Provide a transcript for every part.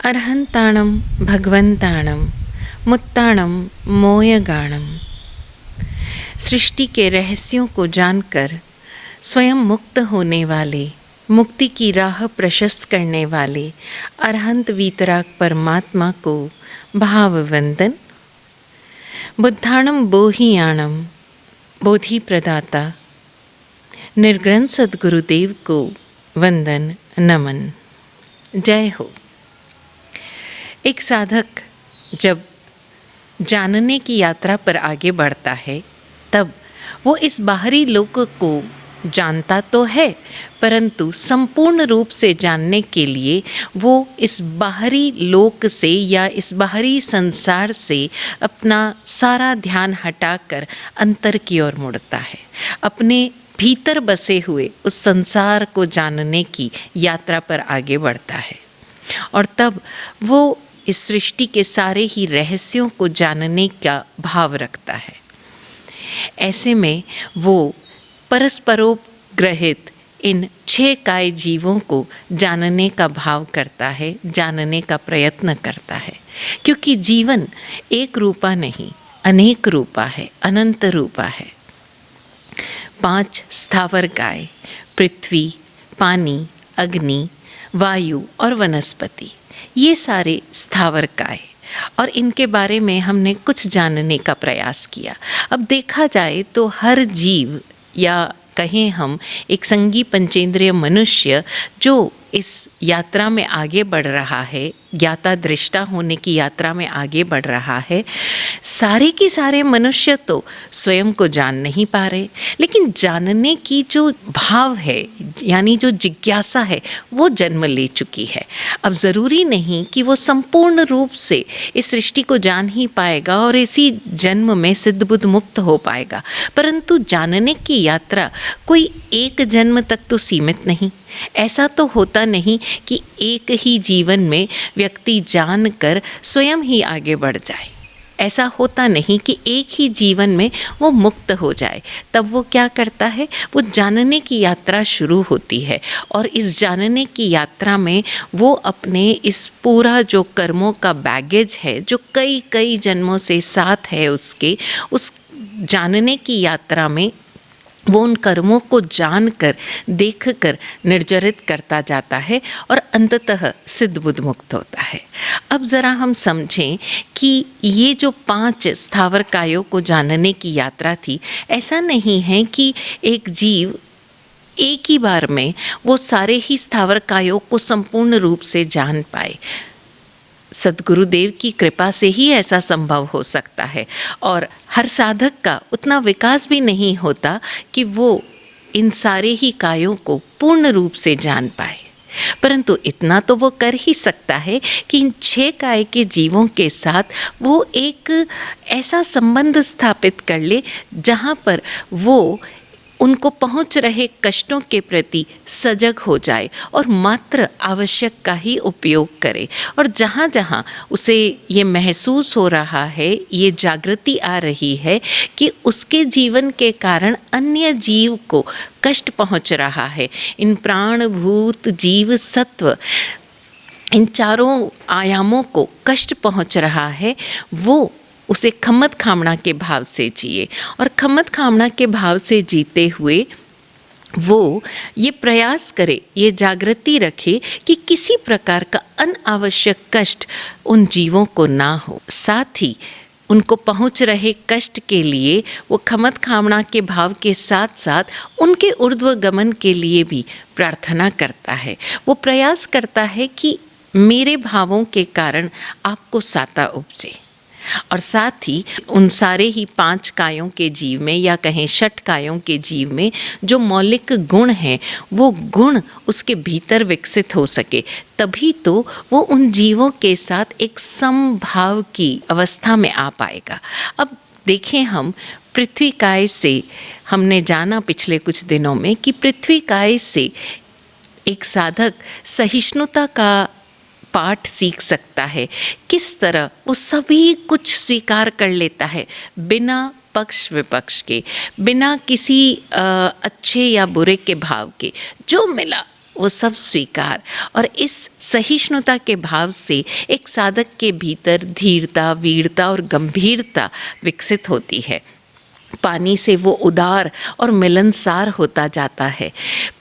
अर्हन्ताणं भगवन्ताणं मुत्ताणं मोयगाणम। सृष्टि के रहस्यों को जानकर स्वयं मुक्त होने वाले, मुक्ति की राह प्रशस्त करने वाले अरहंत वीतराग परमात्मा को भाववंदन। बुद्धाणं बोहियाणं बोधि प्रदाता निर्ग्रंथ सद्गुरुदेव को वंदन नमन। जय हो। एक साधक जब जानने की यात्रा पर आगे बढ़ता है तब वो इस बाहरी लोक को जानता तो है, परंतु संपूर्ण रूप से जानने के लिए वो इस बाहरी लोक से या इस बाहरी संसार से अपना सारा ध्यान हटाकर अंतर की ओर मुड़ता है। अपने भीतर बसे हुए उस संसार को जानने की यात्रा पर आगे बढ़ता है और तब वो इस सृष्टि के सारे ही रहस्यों को जानने का भाव रखता है। ऐसे में वो परस्परोपग्रहित इन 6 काय जीवों को जानने का भाव करता है, जानने का प्रयत्न करता है, क्योंकि जीवन एक रूपा नहीं, अनेक रूपा है, अनंत रूपा है। 5 स्थावर काय, पृथ्वी, पानी, अग्नि, वायु और वनस्पति, ये सारे स्थावर काय, और इनके बारे में हमने कुछ जानने का प्रयास किया। अब देखा जाए तो हर जीव, या कहें हम एक संगी पंचेंद्रिय मनुष्य जो इस यात्रा में आगे बढ़ रहा है, ज्ञाता दृष्टा होने की यात्रा में आगे बढ़ रहा है, सारे के सारे मनुष्य तो स्वयं को जान नहीं पा रहे, लेकिन जानने की जो भाव है, यानी जो जिज्ञासा है, वो जन्म ले चुकी है। अब ज़रूरी नहीं कि वो संपूर्ण रूप से इस सृष्टि को जान ही पाएगा और इसी जन्म में सिद्ध बुद्ध मुक्त हो पाएगा, परंतु जानने की यात्रा कोई एक जन्म तक तो सीमित नहीं। ऐसा तो होता नहीं कि एक ही जीवन में व्यक्ति जानकर स्वयं ही आगे बढ़ जाए। ऐसा होता नहीं कि एक ही जीवन में वो मुक्त हो जाए। तब वो क्या करता है, वो जानने की यात्रा शुरू होती है, और इस जानने की यात्रा में वो अपने इस पूरा जो कर्मों का बैगेज है, जो कई कई जन्मों से साथ है उसके, उस जानने की यात्रा में वो उन कर्मों को जानकर, देखकर निर्जरित करता जाता है और अंततः सिद्ध बुद्ध मुक्त होता है। अब ज़रा हम समझें कि ये जो 5 स्थावर कायों को जानने की यात्रा थी, ऐसा नहीं है कि एक जीव एक ही बार में वो सारे ही स्थावर कायों को संपूर्ण रूप से जान पाए। सद्गुरुदेव की कृपा से ही ऐसा संभव हो सकता है, और हर साधक का उतना विकास भी नहीं होता कि वो इन सारे ही कायों को पूर्ण रूप से जान पाए। परंतु इतना तो वो कर ही सकता है कि इन 6 काय के जीवों के साथ वो एक ऐसा संबंध स्थापित कर ले जहाँ पर वो उनको पहुंच रहे कष्टों के प्रति सजग हो जाए और मात्र आवश्यक का ही उपयोग करे। और जहाँ जहाँ उसे ये महसूस हो रहा है, ये जागृति आ रही है कि उसके जीवन के कारण अन्य जीव को कष्ट पहुँच रहा है, इन प्राण भूत जीव सत्व, इन चारों आयामों को कष्ट पहुँच रहा है, वो उसे खम्मत खामना के भाव से जिए, और खम्मत खामना के भाव से जीते हुए वो ये प्रयास करे, ये जागृति रखे कि किसी प्रकार का अनावश्यक कष्ट उन जीवों को ना हो। साथ ही उनको पहुंच रहे कष्ट के लिए वो खम्मत खामना के भाव के साथ साथ उनके ऊर्ध्व गमन के लिए भी प्रार्थना करता है। वो प्रयास करता है कि मेरे भावों के कारण आपको साता उपजे, और साथ ही उन सारे ही 5 कायों के जीव में, या कहें 6 कायों के जीव में जो मौलिक गुण हैं, वो गुण उसके भीतर विकसित हो सके, तभी तो वो उन जीवों के साथ एक समभाव की अवस्था में आ पाएगा। अब देखें, हम पृथ्वी काय से हमने जाना पिछले कुछ दिनों में कि पृथ्वी काय से एक साधक सहिष्णुता का पाठ सीख सकता है। किस तरह वो सभी कुछ स्वीकार कर लेता है बिना पक्ष विपक्ष के, बिना किसी अच्छे या बुरे के भाव के। जो मिला वो सब स्वीकार। और इस सहिष्णुता के भाव से एक साधक के भीतर धीरता, वीरता और गंभीरता विकसित होती है। पानी से वो उदार और मिलनसार होता जाता है।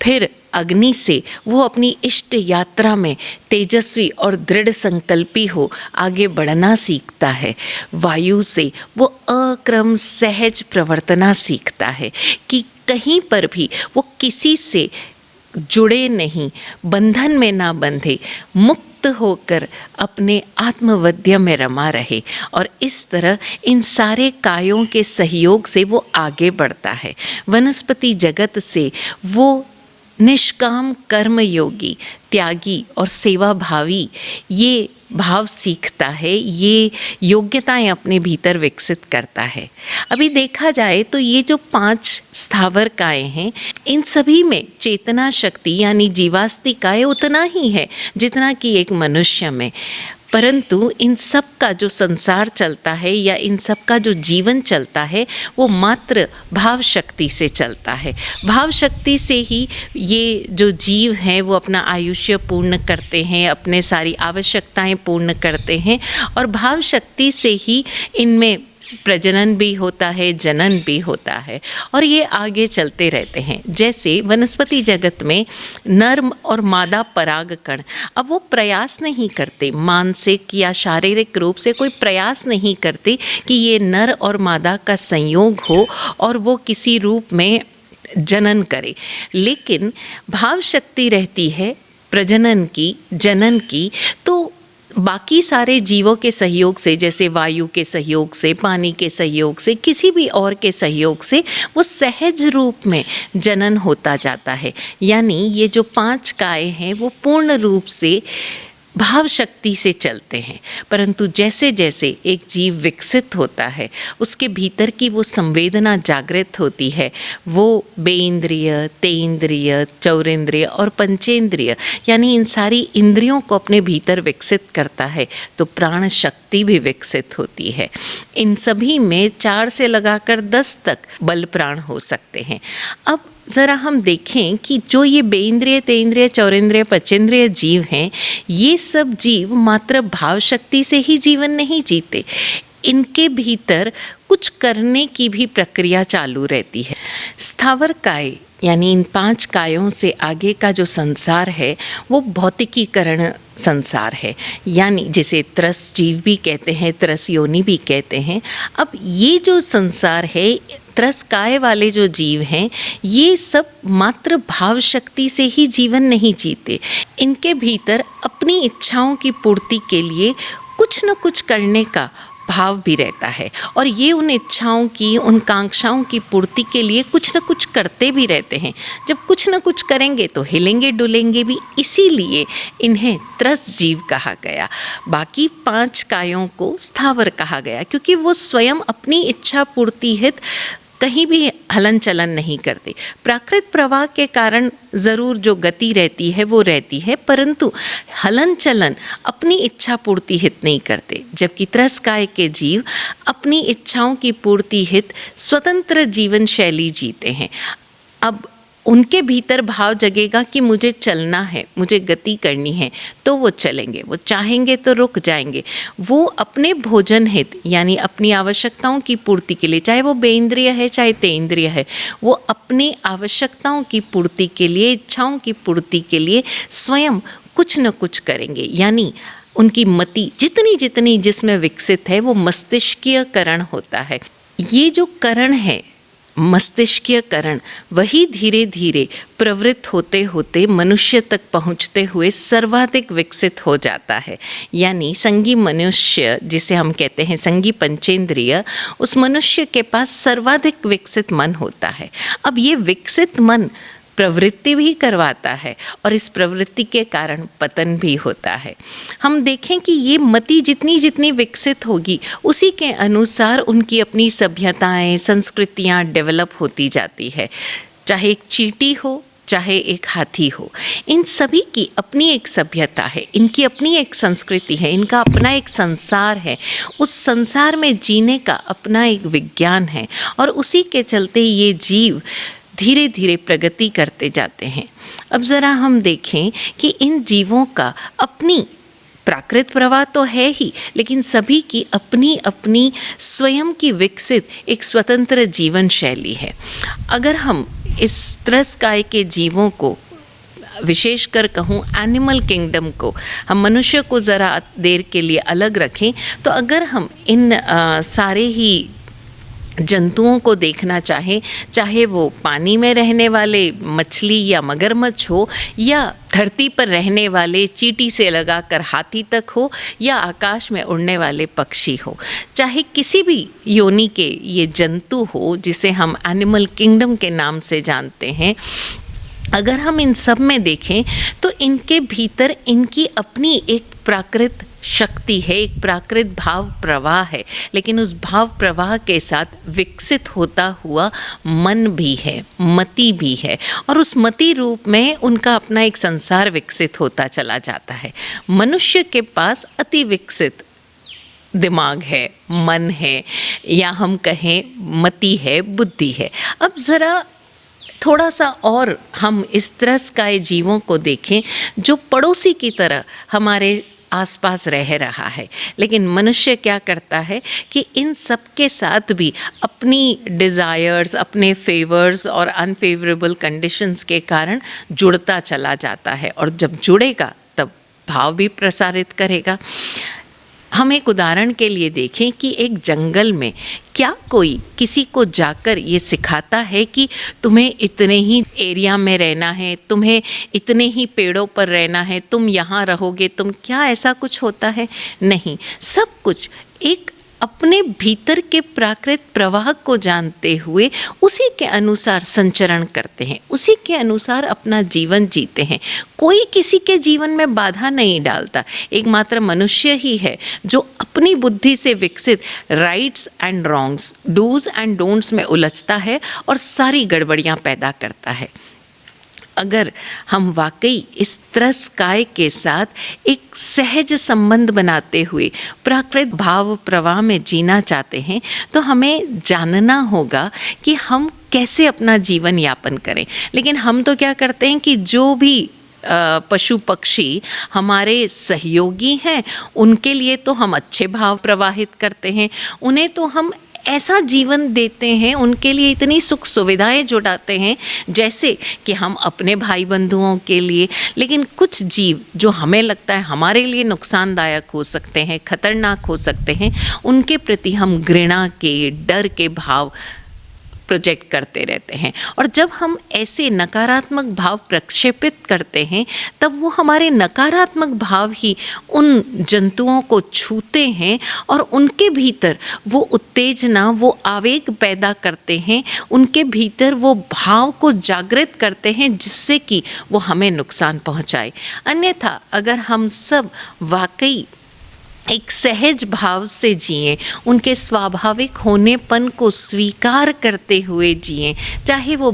फिर अग्नि से वो अपनी इष्ट यात्रा में तेजस्वी और दृढ़ संकल्पी हो आगे बढ़ना सीखता है। वायु से वो अक्रम सहज प्रवर्तना सीखता है कि कहीं पर भी वो किसी से जुड़े नहीं, बंधन में ना बंधे, मुक्त होकर अपने आत्मवद्य में रमा रहे। और इस तरह इन सारे कायों के सहयोग से वो आगे बढ़ता है। वनस्पति जगत से वो निष्काम कर्मयोगी, त्यागी और सेवा भावी ये भाव सीखता है, ये योग्यताएं अपने भीतर विकसित करता है। अभी देखा जाए तो ये जो 5 स्थावर कायें हैं, इन सभी में चेतना शक्ति यानी जीवास्तिकाएं उतना ही है जितना कि एक मनुष्य में। परंतु इन सब का जो संसार चलता है या इन सब का जो जीवन चलता है वो मात्र भाव शक्ति से चलता है। भाव शक्ति से ही ये जो जीव हैं वो अपना आयुष्य पूर्ण करते हैं, अपने सारी आवश्यकताएं पूर्ण करते हैं और भाव शक्ति से ही इनमें प्रजनन भी होता है, जनन भी होता है और ये आगे चलते रहते हैं। जैसे वनस्पति जगत में नर और मादा परागकण, अब वो प्रयास नहीं करते, मानसिक या शारीरिक रूप से कोई प्रयास नहीं करते कि ये नर और मादा का संयोग हो और वो किसी रूप में जनन करे, लेकिन भाव शक्ति रहती है प्रजनन की, जनन की। तो बाकी सारे जीवों के सहयोग से, जैसे वायु के सहयोग से, पानी के सहयोग से, किसी भी और के सहयोग से वो सहज रूप में जनन होता जाता है। यानी ये जो 5 कायें हैं वो पूर्ण रूप से भाव शक्ति से चलते हैं। परंतु जैसे जैसे एक जीव विकसित होता है, उसके भीतर की वो संवेदना जागृत होती है, वो बेइंद्रिय, तेइंद्रिय, चौरेंद्रिय और पंचेंद्रिय यानी इन सारी इंद्रियों को अपने भीतर विकसित करता है, तो प्राण शक्ति भी विकसित होती है। इन सभी में 4 से लगाकर 10 तक बल प्राण हो सकते हैं। अब ज़रा हम देखें कि जो ये बेइंद्रिय, तेइंद्रिय, चौरेंद्रिय, पंचेंद्रिय जीव हैं, ये सब जीव मात्र भाव शक्ति से ही जीवन नहीं जीते, इनके भीतर कुछ करने की भी प्रक्रिया चालू रहती है। स्थावर काय यानी इन 5 कायों से आगे का जो संसार है वो भौतिकीकरण संसार है, यानी जिसे त्रस जीव भी कहते हैं, त्रस योनि भी कहते हैं। अब ये जो संसार है, त्रस काय वाले जो जीव हैं, ये सब मात्र भाव शक्ति से ही जीवन नहीं जीते, इनके भीतर अपनी इच्छाओं की पूर्ति के लिए कुछ न कुछ करने का भाव भी रहता है और ये उन इच्छाओं की, उन कांक्षाओं की पूर्ति के लिए कुछ न कुछ करते भी रहते हैं। जब कुछ न कुछ करेंगे तो हिलेंगे डुलेंगे भी, इसीलिए इन्हें त्रस जीव कहा गया। बाकी 5 कायों को स्थावर कहा गया क्योंकि वो स्वयं अपनी इच्छा पूर्ति हित कहीं भी हलन चलन नहीं करते। प्राकृत प्रवाह के कारण ज़रूर जो गति रहती है वो रहती है, परंतु हलन चलन अपनी इच्छा पूर्ति हित नहीं करते। जबकि त्रसकाय के जीव अपनी इच्छाओं की पूर्ति हित स्वतंत्र जीवन शैली जीते हैं। अब उनके भीतर भाव जगेगा कि मुझे चलना है, मुझे गति करनी है, तो वो चलेंगे, वो चाहेंगे तो रुक जाएंगे। वो अपने भोजन हित यानी अपनी आवश्यकताओं की पूर्ति के लिए, चाहे वो बेइंद्रिय है चाहे तेइंद्रिय है, वो अपनी आवश्यकताओं की पूर्ति के लिए, इच्छाओं की पूर्ति के लिए स्वयं कुछ न कुछ करेंगे। यानी उनकी मति जितनी जितनी जिसमें विकसित है वो मस्तिष्कीय करण होता है। ये जो करण है मस्तिष्कीय करण, वही धीरे धीरे प्रवृत्त होते होते मनुष्य तक पहुँचते हुए सर्वाधिक विकसित हो जाता है। यानी संगी मनुष्य जिसे हम कहते हैं संगी पंचेंद्रिय, उस मनुष्य के पास सर्वाधिक विकसित मन होता है। अब ये विकसित मन प्रवृत्ति भी करवाता है और इस प्रवृत्ति के कारण पतन भी होता है। हम देखें कि ये मति जितनी जितनी विकसित होगी उसी के अनुसार उनकी अपनी सभ्यताएं, संस्कृतियां डेवलप होती जाती है। चाहे एक चींटी हो, चाहे एक हाथी हो, इन सभी की अपनी एक सभ्यता है, इनकी अपनी एक संस्कृति है, इनका अपना एक संसार है, उस संसार में जीने का अपना एक विज्ञान है और उसी के चलते ये जीव धीरे धीरे प्रगति करते जाते हैं। अब ज़रा हम देखें कि इन जीवों का अपनी प्राकृत प्रवाह तो है ही, लेकिन सभी की अपनी अपनी स्वयं की विकसित एक स्वतंत्र जीवन शैली है। अगर हम इस त्रस्काय के जीवों को, विशेषकर कहूँ एनिमल किंगडम को, हम मनुष्य को ज़रा देर के लिए अलग रखें, तो अगर हम इन सारे ही जंतुओं को देखना चाहें, चाहे वो पानी में रहने वाले मछली या मगरमच्छ हो, या धरती पर रहने वाले चींटी से लगाकर हाथी तक हो, या आकाश में उड़ने वाले पक्षी हो, चाहे किसी भी योनि के ये जंतु हो जिसे हम एनिमल किंगडम के नाम से जानते हैं, अगर हम इन सब में देखें तो इनके भीतर इनकी अपनी एक प्राकृत शक्ति है, एक प्राकृत भाव प्रवाह है, लेकिन उस भाव प्रवाह के साथ विकसित होता हुआ मन भी है, मति भी है, और उस मति रूप में उनका अपना एक संसार विकसित होता चला जाता है। मनुष्य के पास अति विकसित दिमाग है, मन है, या हम कहें मति है, बुद्धि है। अब ज़रा थोड़ा सा और हम इस त्रस्काय जीवों को देखें जो पड़ोसी की तरह हमारे आसपास रह रहा है, लेकिन मनुष्य क्या करता है कि इन सब के साथ भी अपनी डिज़ायर्स, अपने फेवर्स और अनफेवरेबल कंडीशंस के कारण जुड़ता चला जाता है, और जब जुड़ेगा तब भाव भी प्रसारित करेगा। हम एक उदाहरण के लिए देखें कि एक जंगल में क्या कोई किसी को जाकर ये सिखाता है कि तुम्हें इतने ही एरिया में रहना है, तुम्हें इतने ही पेड़ों पर रहना है, तुम यहाँ रहोगे, तुम, क्या ऐसा कुछ होता है? नहीं। सब कुछ एक अपने भीतर के प्राकृत प्रवाह को जानते हुए उसी के अनुसार संचरण करते हैं, उसी के अनुसार अपना जीवन जीते हैं। कोई किसी के जीवन में बाधा नहीं डालता। एकमात्र मनुष्य ही है जो अपनी बुद्धि से विकसित rights and wrongs, dos and don'ts में उलझता है और सारी गड़बड़ियाँ पैदा करता है। अगर हम वाकई इस त्रस्काय के साथ एक सहज संबंध बनाते हुए प्राकृत भाव प्रवाह में जीना चाहते हैं, तो हमें जानना होगा कि हम कैसे अपना जीवन यापन करें। लेकिन हम तो क्या करते हैं कि जो भी पशु पक्षी हमारे सहयोगी हैं, उनके लिए तो हम अच्छे भाव प्रवाहित करते हैं, उन्हें तो हम ऐसा जीवन देते हैं, उनके लिए इतनी सुख सुविधाएं जुटाते हैं जैसे कि हम अपने भाई बंधुओं के लिए। लेकिन कुछ जीव जो हमें लगता है हमारे लिए नुकसानदायक हो सकते हैं, खतरनाक हो सकते हैं, उनके प्रति हम घृणा के, डर के भाव प्रोजेक्ट करते रहते हैं। और जब हम ऐसे नकारात्मक भाव प्रक्षेपित करते हैं, तब वो हमारे नकारात्मक भाव ही उन जंतुओं को छूते हैं और उनके भीतर वो उत्तेजना, वो आवेग पैदा करते हैं, उनके भीतर वो भाव को जागृत करते हैं जिससे कि वो हमें नुकसान पहुंचाए। अन्यथा अगर हम सब वाकई एक सहज भाव से जिएं, उनके स्वाभाविक होनेपन को स्वीकार करते हुए जिएं, चाहे वो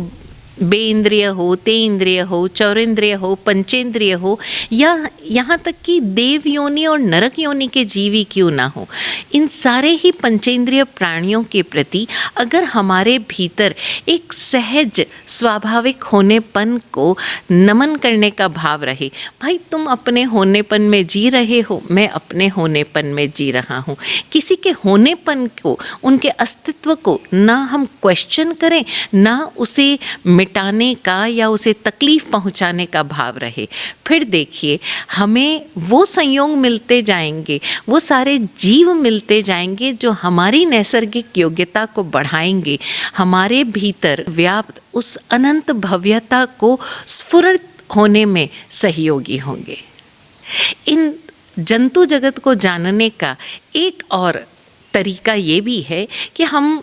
बेइंद्रिय हो, तेइंद्रिय हो, चौरेंद्रिय हो, पंचेंद्रिय हो, या यहाँ तक कि देव योनि और नरक योनि के जीव ही क्यों ना हो, इन सारे ही पंचेंद्रिय प्राणियों के प्रति अगर हमारे भीतर एक सहज स्वाभाविक होनेपन को नमन करने का भाव रहे, भाई तुम अपने होनेपन में जी रहे हो, मैं अपने होनेपन में जी रहा हूँ, किसी के होनेपन को, उनके अस्तित्व को ना हम क्वेश्चन करें, ना उसे मिटाने का या उसे तकलीफ पहुंचाने का भाव रहे, फिर देखिए हमें वो संयोग मिलते जाएंगे, वो सारे जीव मिलते जाएंगे जो हमारी नैसर्गिक योग्यता को बढ़ाएंगे, हमारे भीतर व्याप्त उस अनंत भव्यता को स्फुरित होने में सहयोगी होंगे। इन जंतु जगत को जानने का एक और तरीका ये भी है कि हम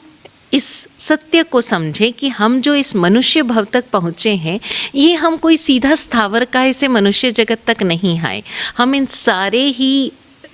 इस सत्य को समझें कि हम जो इस मनुष्य भव तक पहुँचे हैं, ये हम कोई सीधा स्थावर काय से मनुष्य जगत तक नहीं आए। हम इन सारे ही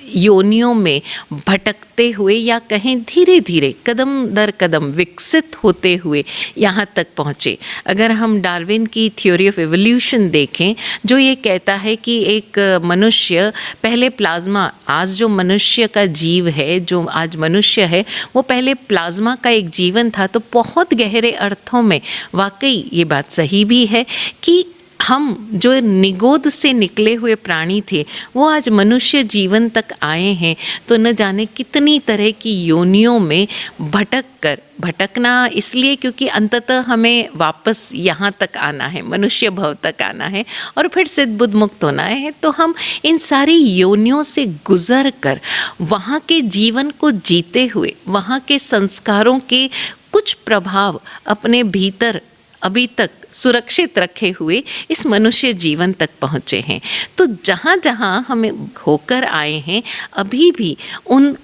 योनियों में भटकते हुए, या कहें धीरे धीरे कदम दर कदम विकसित होते हुए यहाँ तक पहुँचे। अगर हम डार्विन की थ्योरी ऑफ एवोल्यूशन देखें, जो ये कहता है कि एक मनुष्य पहले प्लाज्मा, आज जो मनुष्य का जीव है, जो आज मनुष्य है, वो पहले प्लाज्मा का एक जीवन था, तो बहुत गहरे अर्थों में वाकई ये बात सही भी है कि हम जो निगोद से निकले हुए प्राणी थे वो आज मनुष्य जीवन तक आए हैं, तो न जाने कितनी तरह की योनियों में भटकना इसलिए क्योंकि अंततः हमें वापस यहाँ तक आना है, मनुष्य भव तक आना है और फिर सिद्ध बुद्ध मुक्त होना है। तो हम इन सारी योनियों से गुजर कर वहाँ के जीवन को जीते हुए वहाँ के संस्कारों के कुछ प्रभाव अपने भीतर अभी तक सुरक्षित रखे हुए इस मनुष्य जीवन तक पहुँचे हैं। तो जहाँ जहाँ हमें होकर आए हैं अभी भी उन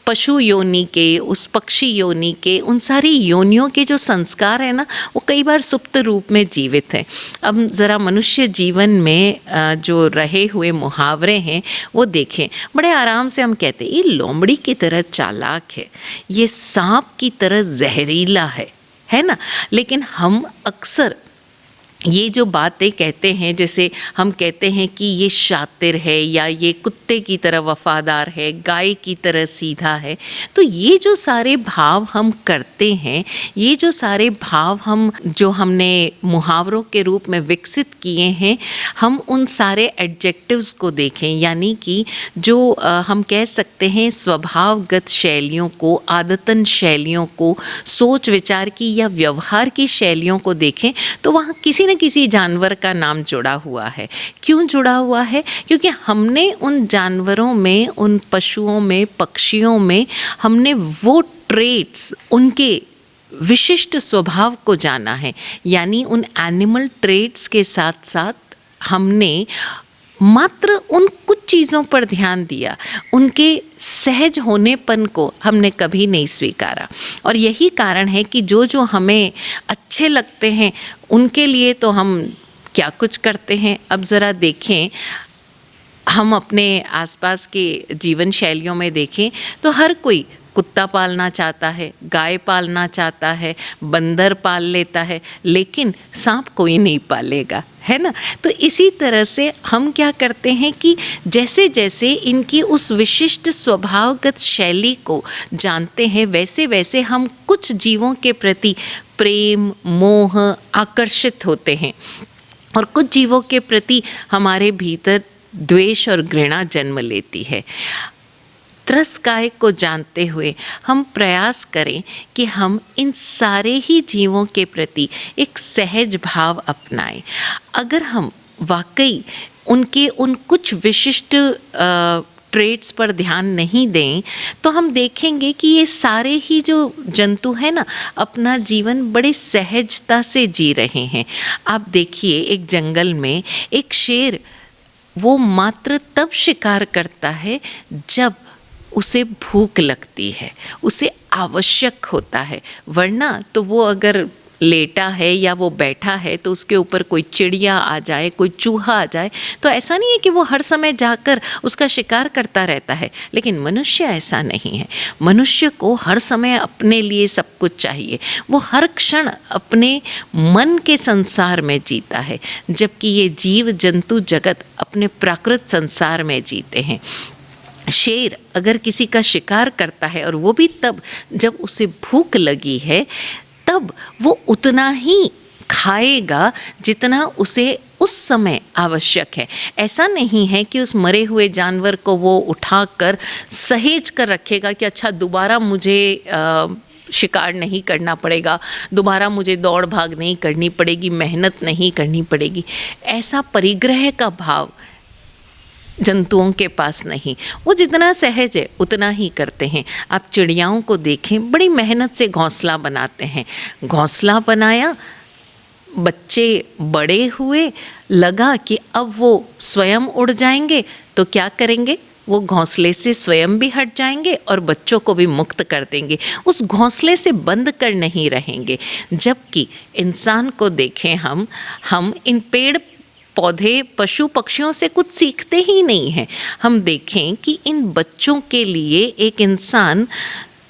पशु योनि के, उस पक्षी योनि के, उन सारी योनियों के जो संस्कार है ना वो कई बार सुप्त रूप में जीवित है। अब ज़रा मनुष्य जीवन में जो रहे हुए मुहावरे हैं वो देखें। बड़े आराम से हम कहते हैं ये लोमड़ी की तरह चालाक है, ये सांप की तरह जहरीला है ना। लेकिन हम अक्सर ये जो बातें कहते हैं, जैसे हम कहते हैं कि ये शातिर है या ये कुत्ते की तरह वफादार है, गाय की तरह सीधा है, तो ये जो सारे भाव हम करते हैं, ये जो सारे भाव हमने मुहावरों के रूप में विकसित किए हैं, हम उन सारे एडजेक्टिव्स को देखें, यानी कि जो हम कह सकते हैं स्वभावगत शैलियों को, आदतन शैलियों को, सोच विचार की या व्यवहार की शैलियों को देखें तो वहाँ किसी न किसी जानवर का नाम जुड़ा हुआ है। क्यों जुड़ा हुआ है? क्योंकि हमने उन जानवरों में, उन पशुओं में, पक्षियों में हमने वो ट्रेट्स, उनके विशिष्ट स्वभाव को जाना है। यानी उन एनिमल ट्रेट्स के साथ साथ हमने मात्र उन कुछ चीज़ों पर ध्यान दिया, उनके सहज होनेपन को हमने कभी नहीं स्वीकारा। और यही कारण है कि जो जो हमें अच्छे लगते हैं उनके लिए तो हम क्या कुछ करते हैं। अब ज़रा देखें, हम अपने आसपास के जीवन शैलियों में देखें तो हर कोई कुत्ता पालना चाहता है, गाय पालना चाहता है, बंदर पाल लेता है, लेकिन सांप कोई नहीं पालेगा, है ना। तो इसी तरह से हम क्या करते हैं कि जैसे जैसे इनकी उस विशिष्ट स्वभावगत शैली को जानते हैं वैसे वैसे हम कुछ जीवों के प्रति प्रेम, मोह, आकर्षित होते हैं और कुछ जीवों के प्रति हमारे भीतर द्वेष और घृणा जन्म लेती है। त्रस्काय को जानते हुए हम प्रयास करें कि हम इन सारे ही जीवों के प्रति एक सहज भाव अपनाएं। अगर हम वाकई उनके उन कुछ विशिष्ट ट्रेट्स पर ध्यान नहीं दें तो हम देखेंगे कि ये सारे ही जो जंतु हैं ना अपना जीवन बड़े सहजता से जी रहे हैं। आप देखिए, एक जंगल में एक शेर वो मात्र तब शिकार करता है जब उसे भूख लगती है, उसे आवश्यक होता है, वरना तो वो अगर लेटा है या वो बैठा है तो उसके ऊपर कोई चिड़िया आ जाए, कोई चूहा आ जाए तो ऐसा नहीं है कि वो हर समय जाकर उसका शिकार करता रहता है। लेकिन मनुष्य ऐसा नहीं है। मनुष्य को हर समय अपने लिए सब कुछ चाहिए, वो हर क्षण अपने मन के संसार में जीता है, जबकि ये जीव जंतु जगत अपने प्राकृत संसार में जीते हैं। शेर अगर किसी का शिकार करता है और वो भी तब जब उसे भूख लगी है, तब वो उतना ही खाएगा जितना उसे उस समय आवश्यक है। ऐसा नहीं है कि उस मरे हुए जानवर को वो उठाकर सहेज कर रखेगा कि अच्छा दोबारा मुझे शिकार नहीं करना पड़ेगा, दोबारा मुझे दौड़ भाग नहीं करनी पड़ेगी, मेहनत नहीं करनी पड़ेगी। ऐसा परिग्रह का भाव जंतुओं के पास नहीं। वो जितना सहज है उतना ही करते हैं। आप चिड़ियाओं को देखें, बड़ी मेहनत से घोंसला बनाते हैं। घोंसला बनाया, बच्चे बड़े हुए, लगा कि अब वो स्वयं उड़ जाएंगे तो क्या करेंगे, वो घोंसले से स्वयं भी हट जाएंगे और बच्चों को भी मुक्त कर देंगे, उस घोंसले से बंद कर नहीं रहेंगे। जबकि इंसान को देखें, हम इन पेड़ पौधे, पशु पक्षियों से कुछ सीखते ही नहीं हैं। हम देखें कि इन बच्चों के लिए एक इंसान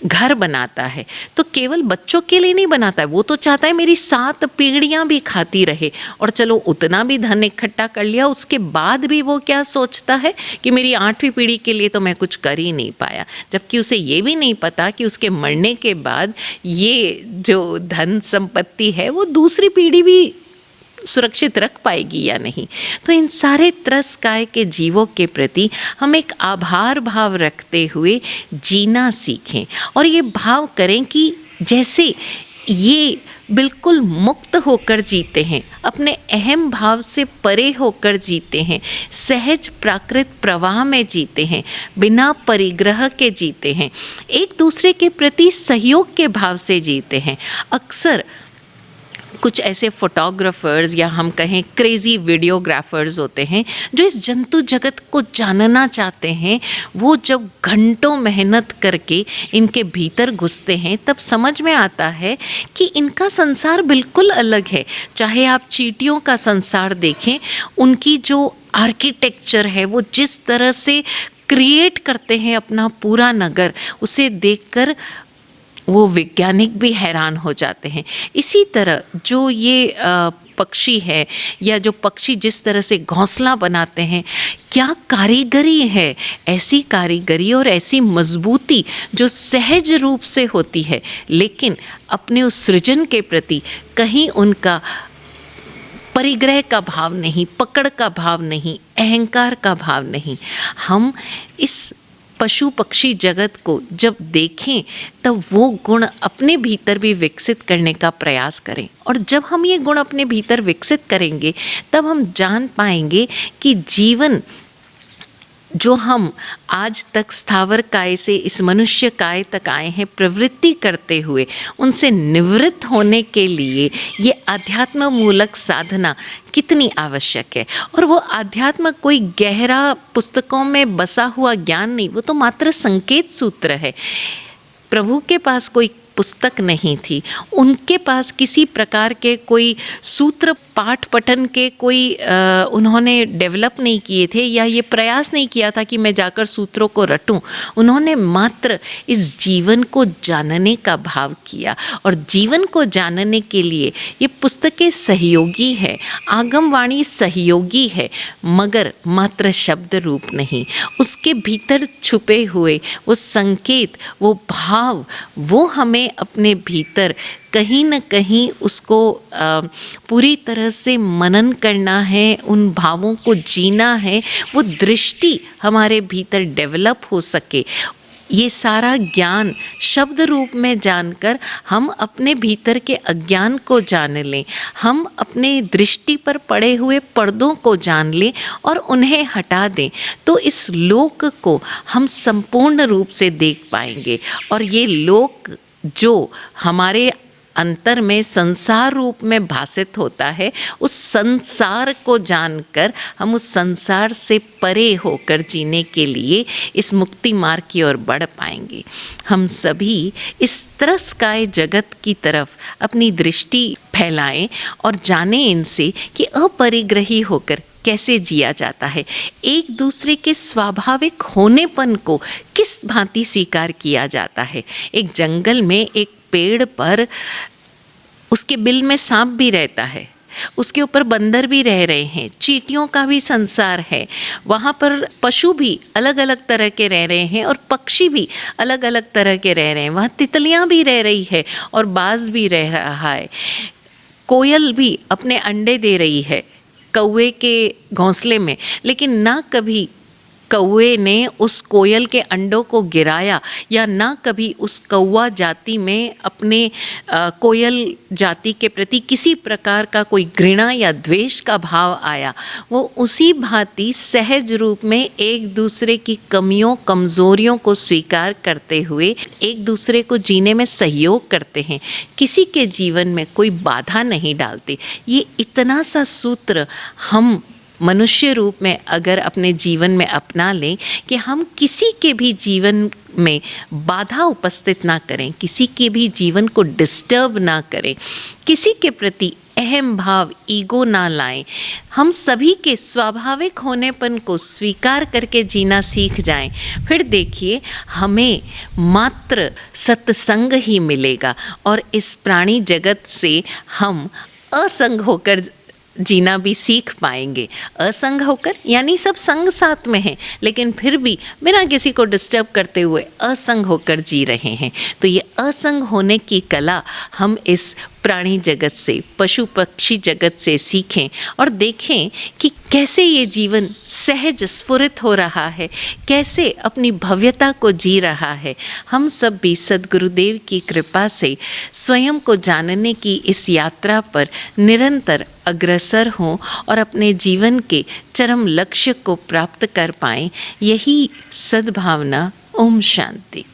घर बनाता है तो केवल बच्चों के लिए नहीं बनाता है, वो तो चाहता है मेरी 7 पीढ़ियां भी खाती रहे। और चलो उतना भी धन इकट्ठा कर लिया, उसके बाद भी वो क्या सोचता है कि मेरी 8वीं पीढ़ी के लिए तो मैं कुछ कर ही नहीं पाया। जबकि उसे ये भी नहीं पता कि उसके मरने के बाद ये जो धन संपत्ति है वो दूसरी पीढ़ी भी सुरक्षित रख पाएगी या नहीं। तो इन सारे त्रस्काय के जीवों के प्रति हम एक आभार भाव रखते हुए जीना सीखें और ये भाव करें कि जैसे ये बिल्कुल मुक्त होकर जीते हैं, अपने अहम भाव से परे होकर जीते हैं, सहज प्राकृत प्रवाह में जीते हैं, बिना परिग्रह के जीते हैं, एक दूसरे के प्रति सहयोग के भाव से जीते हैं। अक्सर कुछ ऐसे फोटोग्राफर्स या हम कहें क्रेज़ी वीडियोग्राफर्स होते हैं जो इस जंतु जगत को जानना चाहते हैं। वो जब घंटों मेहनत करके इनके भीतर घुसते हैं तब समझ में आता है कि इनका संसार बिल्कुल अलग है। चाहे आप चींटियों का संसार देखें, उनकी जो आर्किटेक्चर है, वो जिस तरह से क्रिएट करते हैं अपना पूरा नगर, उसे देखकर वो वैज्ञानिक भी हैरान हो जाते हैं। इसी तरह जो ये पक्षी है या जो पक्षी जिस तरह से घोंसला बनाते हैं, क्या कारीगरी है, ऐसी कारीगरी और ऐसी मजबूती जो सहज रूप से होती है, लेकिन अपने उस सृजन के प्रति कहीं उनका परिग्रह का भाव नहीं, पकड़ का भाव नहीं, अहंकार का भाव नहीं। हम इस पशु पक्षी जगत को जब देखें तब वो गुण अपने भीतर भी विकसित करने का प्रयास करें, और जब हम ये गुण अपने भीतर विकसित करेंगे तब हम जान पाएंगे कि जीवन जो हम आज तक स्थावर काय से इस मनुष्य काय तक आए हैं प्रवृत्ति करते हुए, उनसे निवृत्त होने के लिए ये अध्यात्म मूलक साधना कितनी आवश्यक है। और वो अध्यात्म कोई गहरा पुस्तकों में बसा हुआ ज्ञान नहीं, वो तो मात्र संकेत सूत्र है। प्रभु के पास कोई पुस्तक नहीं थी, उनके पास किसी प्रकार के कोई सूत्र पाठ पठन के कोई उन्होंने डेवलप नहीं किए थे, या ये प्रयास नहीं किया था कि मैं जाकर सूत्रों को रटूं। उन्होंने मात्र इस जीवन को जानने का भाव किया, और जीवन को जानने के लिए ये पुस्तकें सहयोगी है, आगमवाणी सहयोगी है, मगर मात्र शब्द रूप नहीं। उसके भीतर छुपे हुए वो संकेत, वो भाव, वो हमें अपने भीतर कहीं न कहीं उसको पूरी तरह से मनन करना है, उन भावों को जीना है, वो दृष्टि हमारे भीतर डेवलप हो सके। ये सारा ज्ञान शब्द रूप में जानकर हम अपने भीतर के अज्ञान को जान लें, हम अपने दृष्टि पर पड़े हुए पर्दों को जान लें और उन्हें हटा दें, तो इस लोक को हम संपूर्ण रूप से देख पाएंगे। और ये लोक जो हमारे अंतर में संसार रूप में भासित होता है, उस संसार को जानकर हम उस संसार से परे होकर जीने के लिए इस मुक्ति मार्ग की ओर बढ़ पाएंगे। हम सभी इस त्रस्काय जगत की तरफ अपनी दृष्टि फैलाएं और जानें इनसे कि अपरिग्रही होकर कैसे जिया जाता है, एक दूसरे के स्वाभाविक होनेपन को किस भांति स्वीकार किया जाता है। एक जंगल में एक पेड़ पर उसके बिल में सांप भी रहता है, उसके ऊपर बंदर भी रह रहे हैं, चींटियों का भी संसार है, वहाँ पर पशु भी अलग अलग तरह के रह रहे हैं और पक्षी भी अलग अलग तरह के रह रहे हैं, वहाँ तितलियाँ भी रह रही है और बाज भी रह रहा है, कोयल भी अपने अंडे दे रही है कौवे के घोंसले में, लेकिन ना कभी कौवे ने उस कोयल के अंडों को गिराया, या ना कभी उस कौवा जाति में अपने कोयल जाति के प्रति किसी प्रकार का कोई घृणा या द्वेष का भाव आया। वो उसी भांति सहज रूप में एक दूसरे की कमियों कमज़ोरियों को स्वीकार करते हुए एक दूसरे को जीने में सहयोग करते हैं, किसी के जीवन में कोई बाधा नहीं डालते। ये इतना सा सूत्र हम मनुष्य रूप में अगर अपने जीवन में अपना लें कि हम किसी के भी जीवन में बाधा उपस्थित ना करें, किसी के भी जीवन को डिस्टर्ब ना करें, किसी के प्रति अहम भाव ईगो ना लाएं, हम सभी के स्वाभाविक होनेपन को स्वीकार करके जीना सीख जाएं, फिर देखिए हमें मात्र सत्संग ही मिलेगा और इस प्राणी जगत से हम असंग होकर जीना भी सीख पाएंगे। असंग होकर यानी सब संग साथ में हैं, लेकिन फिर भी बिना किसी को डिस्टर्ब करते हुए असंग होकर जी रहे हैं। तो ये असंग होने की कला हम इस प्राणी जगत से, पशु पक्षी जगत से सीखें और देखें कि कैसे ये जीवन सहज स्फुरित हो रहा है, कैसे अपनी भव्यता को जी रहा है। हम सब भी सद्गुरुदेव की कृपा से स्वयं को जानने की इस यात्रा पर निरंतर अग्रसर हों और अपने जीवन के चरम लक्ष्य को प्राप्त कर पाएं। यही सद्भावना। ओम शांति।